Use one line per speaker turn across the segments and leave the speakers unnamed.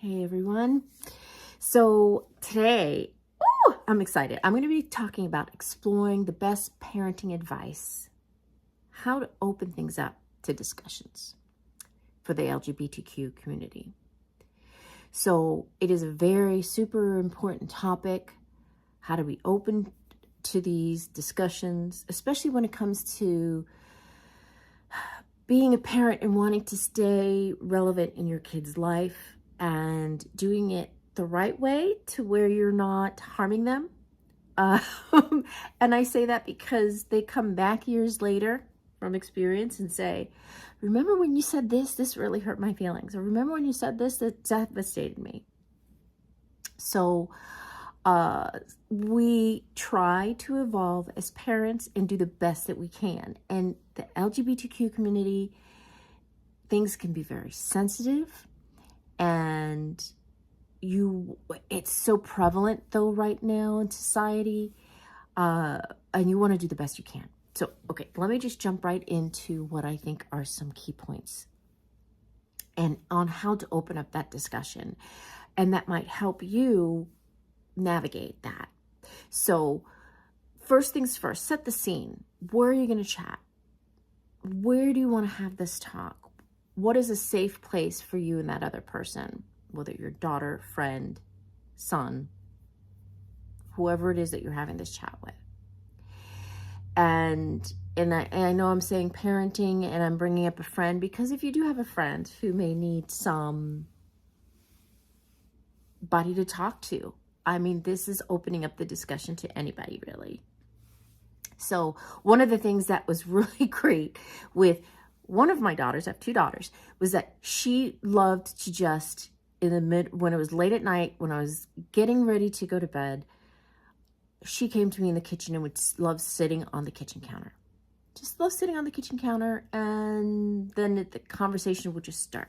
Hey everyone. So today, I'm excited. I'm going to be talking about exploring the best parenting advice, how to open things up to discussions for the LGBTQ community. So it is a very super important topic. How do we open to these discussions, especially when it comes to being a parent and wanting to stay relevant in your kid's life and doing it the right way to where you're not harming them. Uh, and I say that because they come back years later from experience and say, remember when you said this, this really hurt my feelings. Or remember when you said this, that devastated me. So we try to evolve as parents and do the best that we can. And the LGBTQ community, things can be very sensitive, and it's so prevalent though right now in society, and you want to do the best you can. So, okay, let me just jump right into what I think are some key points and on how to open up that discussion. And that might help you navigate that. So first things first, set the scene. Where are you going to chat? Where do you want to have this talk? What is a safe place for you and that other person, whether your daughter, friend, son, whoever it is that you're having this chat with. And I know I'm saying parenting and I'm bringing up a friend because if you do have a friend who may need somebody to talk to, I mean, this is opening up the discussion to anybody, really. So one of the things that was really great with one of my daughters, I have two daughters, was that she loved to just, when it was late at night, when I was getting ready to go to bed, she came to me in the kitchen and would love sitting on the kitchen counter. Just love sitting on the kitchen counter, and then the conversation would just start.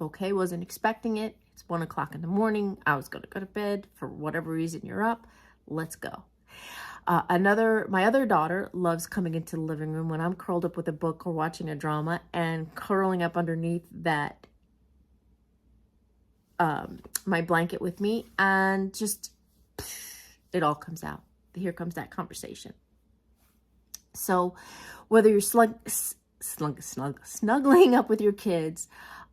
Okay, wasn't expecting it. It's 1 o'clock in the morning. I was going to go to bed. For whatever reason, you're up. Let's go. My other daughter loves coming into the living room when I'm curled up with a book or watching a drama and curling up underneath that, my blanket with me, and just, it all comes out. Here comes that conversation. So whether you're snuggling up with your kids,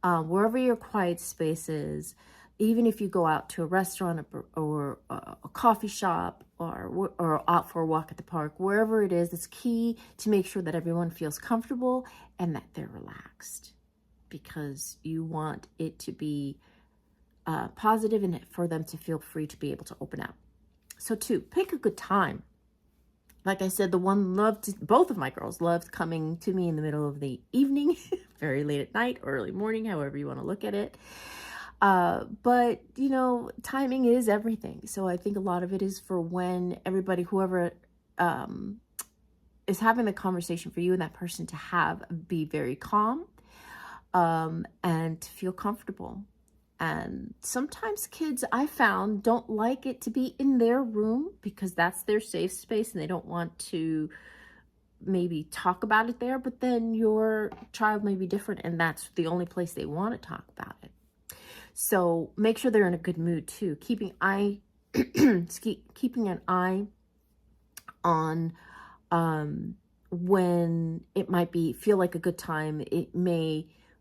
wherever your quiet space is, even if you go out to a restaurant or a coffee shop or out for a walk at the park, wherever it is, it's key to make sure that everyone feels comfortable and that they're relaxed, because you want it to be positive and for them to feel free to be able to open up. So 2, pick a good time. Like I said, both of my girls loved coming to me in the middle of the evening, very late at night, early morning, however you want to look at it. But, timing is everything. So I think a lot of it is for when everybody, whoever is having the conversation for you and that person to be very calm and to feel comfortable. And sometimes kids, I found, don't like it to be in their room because that's their safe space and they don't want to maybe talk about it there. But then your child may be different and that's the only place they want to talk about it. So make sure they're in a good mood too. Keeping an eye on when it might feel like a good time.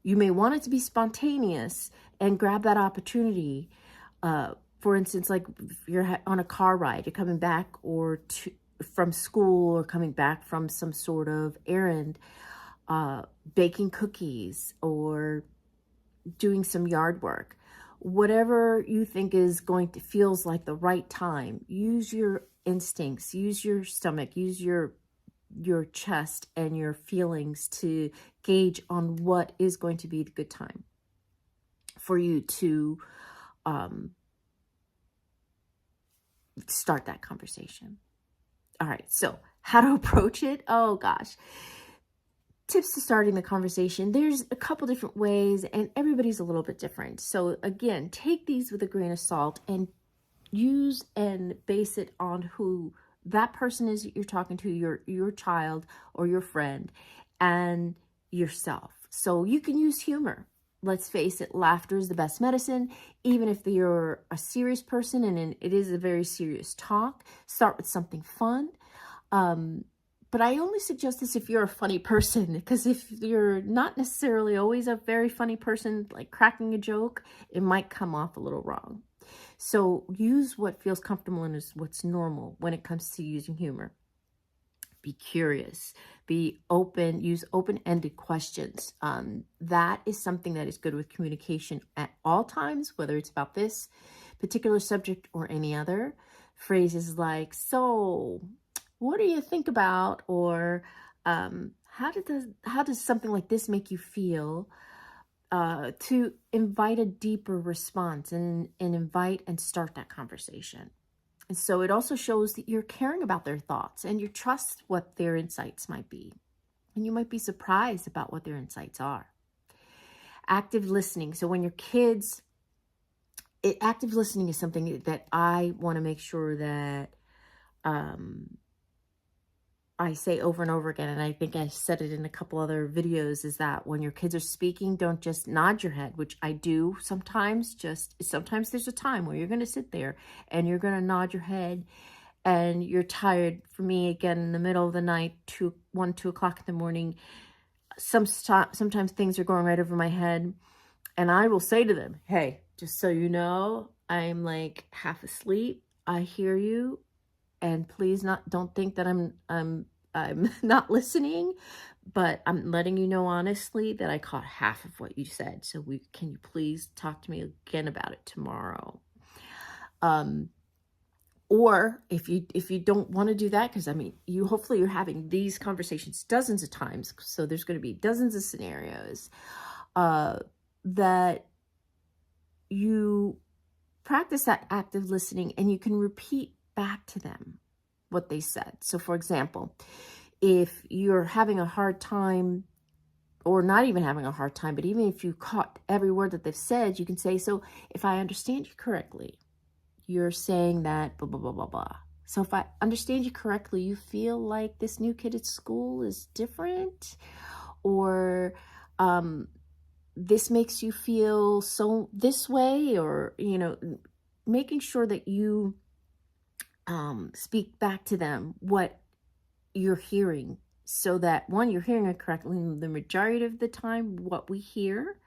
You may want it to be spontaneous and grab that opportunity. For instance, like if you're on a car ride, you're coming back from school or coming back from some sort of errand, baking cookies or doing some yard work. Whatever you think feels like the right time, use your instincts, use your stomach, use your chest and your feelings to gauge on what is going to be the good time for you to start that conversation. All right, so how to approach it? Oh gosh. Tips to starting the conversation. There's a couple different ways and everybody's a little bit different. So again, take these with a grain of salt and use and base it on who that person is that you're talking to, your child or your friend, and yourself. So you can use humor. let's face it, laughter is the best medicine. Even if you're a serious person and it is a very serious talk, start with something fun. But I only suggest this if you're a funny person, because if you're not necessarily always a very funny person, like cracking a joke, it might come off a little wrong. So use what feels comfortable and is what's normal when it comes to using humor. Be curious, be open, use open-ended questions. That is something that is good with communication at all times, whether it's about this particular subject or any other. Phrases like, so what do you think about, or how does something like this make you feel, to invite a deeper response and invite and start that conversation. And so it also shows that you're caring about their thoughts and you trust what their insights might be. And you might be surprised about what their insights are. Active listening. So when your kids, active listening is something that I want to make sure that I say over and over again, and I think I said it in a couple other videos, is that when your kids are speaking, don't just nod your head, which I do sometimes. Sometimes there's a time where you're going to sit there and you're going to nod your head and you're tired. For me, again, in the middle of the night, 2 o'clock in the morning, sometimes things are going right over my head, and I will say to them, hey, just so you know, I'm like half asleep. I hear you. And please don't think that I'm not listening, but I'm letting you know honestly that I caught half of what you said. So can you please talk to me again about it tomorrow? Or if you don't want to do that, because I mean, hopefully you're having these conversations dozens of times, so there's going to be dozens of scenarios, that you practice that active listening and you can repeat back to them what they said. So for example, if you're having a hard time, or not even having a hard time, but even if you caught every word that they've said, you can say, so if I understand you correctly, you're saying that blah, blah, blah, blah, blah. So if I understand you correctly, you feel like this new kid at school is different, or this makes you feel so this way, or, making sure that you speak back to them what you're hearing, so that one, you're hearing it correctly. The majority of the time, what we hear,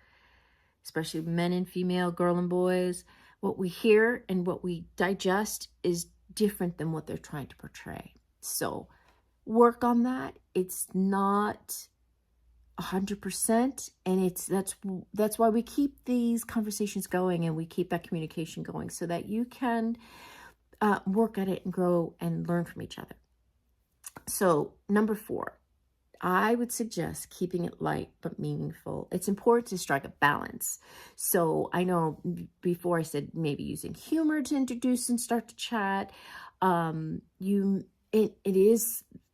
especially men and female, girl and boys, what we hear and what we digest is different than what they're trying to portray. So work on that. It's not 100%, and that's why we keep these conversations going and we keep that communication going, so that you can work at it and grow and learn from each other. So number 4, I would suggest keeping it light but meaningful. It's important to strike a balance. So I know before I said maybe using humor to introduce and start to chat. It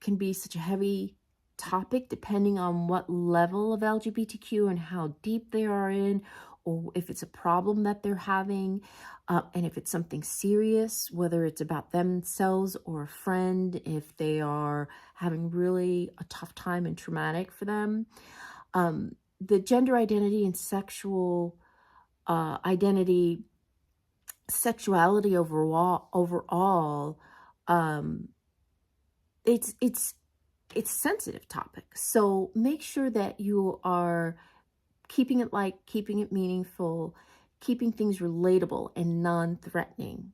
can be such a heavy topic depending on what level of LGBTQ and how deep they are in, or if it's a problem that they're having, and if it's something serious, whether it's about themselves or a friend, if they are having really a tough time and traumatic for them. The gender identity and sexual identity, sexuality overall, it's a sensitive topic. So make sure that you are keeping it light, keeping it meaningful, keeping things relatable and non-threatening.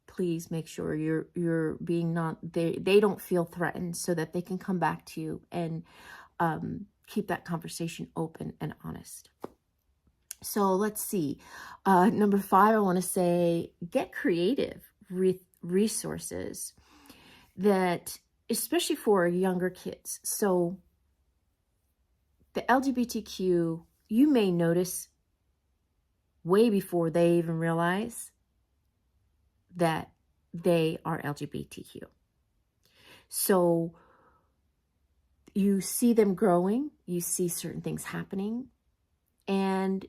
Please make sure you're being they don't feel threatened, so that they can come back to you and keep that conversation open and honest. So let's see. Number 5, I want to say, get creative resources that, especially for younger kids. So the LGBTQ, you may notice way before they even realize that they are LGBTQ. So you see them growing, you see certain things happening, and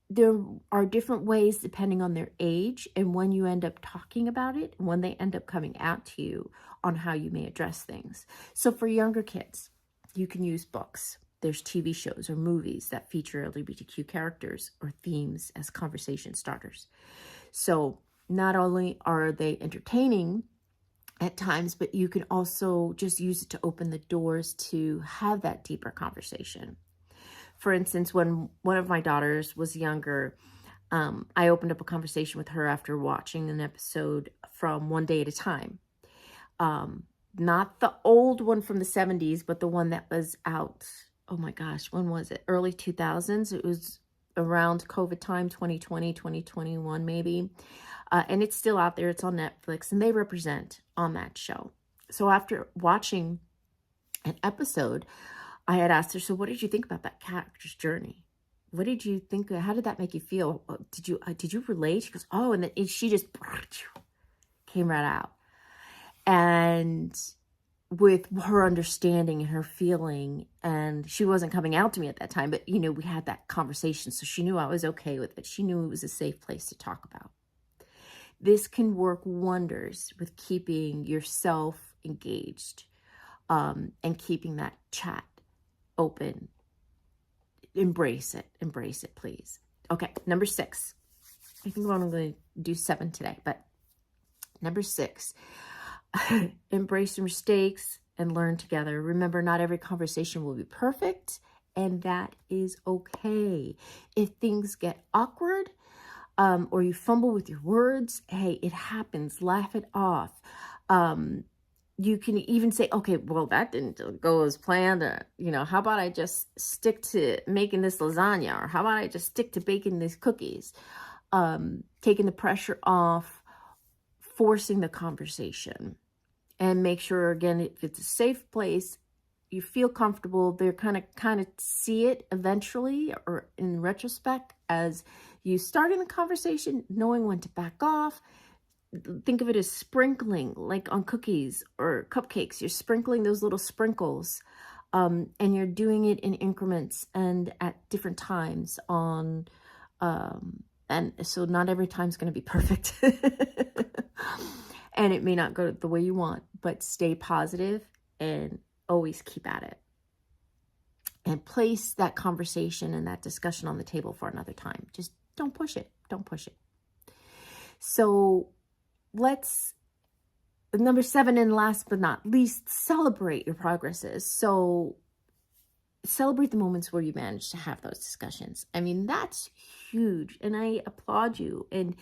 there are different ways depending on their age and when you end up talking about it, and when they end up coming out to you on how you may address things. So for younger kids, you can use books. there's TV shows or movies that feature LGBTQ characters or themes as conversation starters. So not only are they entertaining at times, but you can also just use it to open the doors to have that deeper conversation. For instance, when one of my daughters was younger, I opened up a conversation with her after watching an episode from One Day at a Time. Not the old one from the 70s, but the one that was out, oh my gosh, when was it? Early 2000s. It was around COVID time, 2020, 2021 maybe. And it's still out there. It's on Netflix, and they represent on that show. So after watching an episode, I had asked her, so what did you think about that character's journey? What did you think? How did that make you feel? Did you relate? She goes, oh, and then she just came right out. And with her understanding and her feeling, and she wasn't coming out to me at that time, but, we had that conversation. So she knew I was okay with it. She knew it was a safe place to talk about. This can work wonders with keeping yourself engaged, and keeping that chat open. Embrace it, please. Okay, number 6. I think I'm going to do 7 today, but number 6, embrace your mistakes and learn together. Remember, not every conversation will be perfect, and that is okay. If things get awkward, or you fumble with your words, hey, it happens. Laugh it off. You can even say, okay, well, that didn't go as planned. How about I just stick to making this lasagna? Or how about I just stick to baking these cookies? Taking the pressure off, forcing the conversation. And make sure, again, if it's a safe place, you feel comfortable, they're kind of see it eventually or in retrospect as you start in the conversation, knowing when to back off. Think of it as sprinkling, like on cookies or cupcakes. You're sprinkling those little sprinkles, and you're doing it in increments and at different times on, and so not every time's going to be perfect. And it may not go the way you want, but stay positive and always keep at it. And place that conversation and that discussion on the table for another time. Just don't push it. Don't push it. So number 7, and last but not least, celebrate your progresses. So celebrate the moments where you manage to have those discussions. I mean, that's huge. And I applaud you. And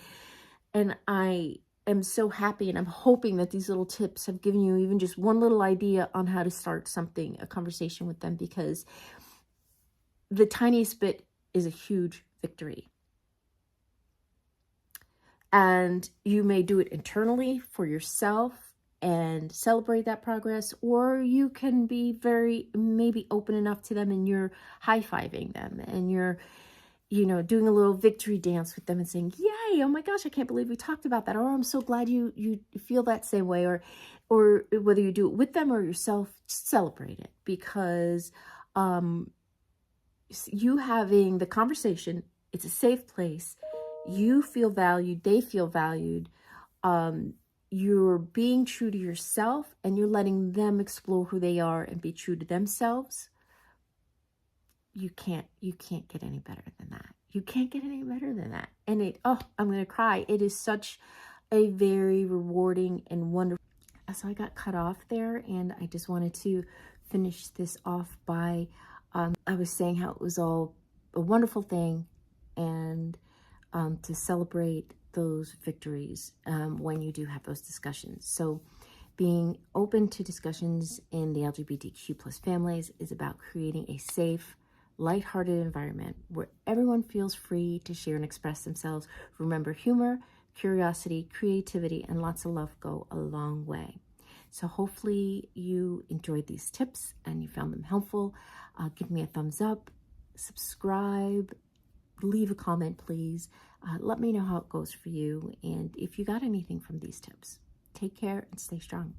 I am so happy, and I'm hoping that these little tips have given you even just one little idea on how to start a conversation with them, because the tiniest bit is a huge victory. And you may do it internally for yourself and celebrate that progress, or you can be maybe open enough to them and you're high-fiving them and you're doing a little victory dance with them and saying, yay, oh my gosh, I can't believe we talked about that. Or I'm so glad you feel that same way. Or whether you do it with them or yourself, just celebrate it, because you having the conversation, it's a safe place. You feel valued. They feel valued. You're being true to yourself, and you're letting them explore who they are and be true to themselves. You can't get any better than that. You can't get any better than that. And I'm going to cry. It is such a very rewarding and wonderful. So I got cut off there, and I just wanted to finish this off by, I was saying how it was all a wonderful thing, and to celebrate those victories when you do have those discussions. So being open to discussions in the LGBTQ plus families is about creating a safe, lighthearted environment where everyone feels free to share and express themselves. Remember, humor, curiosity, creativity, and lots of love go a long way. So hopefully you enjoyed these tips and you found them helpful. Give me a thumbs up, subscribe, leave a comment, please. Let me know how it goes for you, and if you got anything from these tips. Take care and stay strong.